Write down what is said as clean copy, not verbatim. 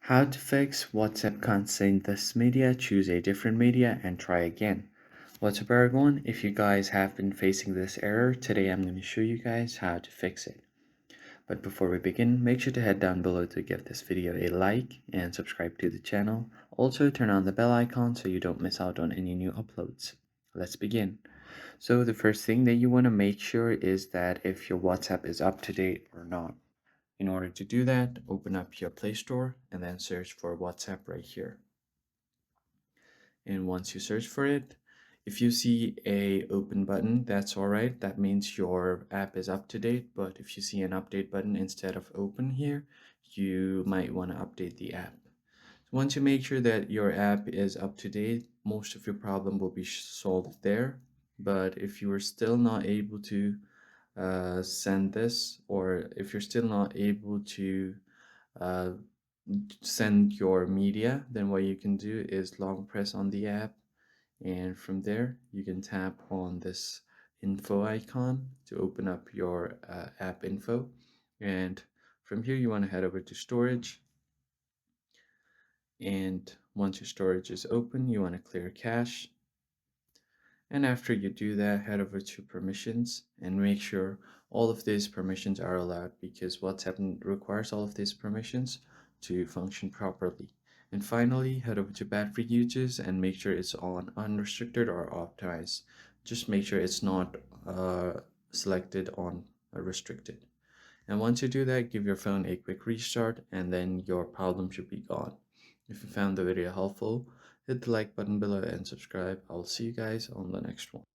How to fix WhatsApp can't send this media, choose a different media and try again. What's up everyone, if you guys have been facing this error, today I'm going to show you guys how to fix it. But before we begin, make sure to head down below to give this video a like and subscribe to the channel. Also turn on the bell icon so you don't miss out on any new uploads. Let's begin. So the first thing that you want to make sure is that if your WhatsApp is up to date or not. In order to do that, open up your Play Store and then search for WhatsApp right here. And once you search for it, if you see a open button, that's alright. That means your app is up to date. But if you see an update button instead of open here, you might want to update the app. Once you make sure that your app is up to date, most of your problem will be solved there. But if you are still not able to send this, or if you're still not able to uh, send your media, then what you can do is long press on the app, and from there you can tap on this info icon to open up your app info. And from here you want to head over to storage, and once your storage is open you want to clear cache. And after you do that, head over to permissions and make sure all of these permissions are allowed, because WhatsApp requires all of these permissions to function properly. And finally, head over to battery uses and make sure it's on unrestricted or optimized. Just make sure it's not selected on restricted. And once you do that, give your phone a quick restart and then your problem should be gone. If you found the video helpful, hit the like button below and subscribe. I'll see you guys on the next one.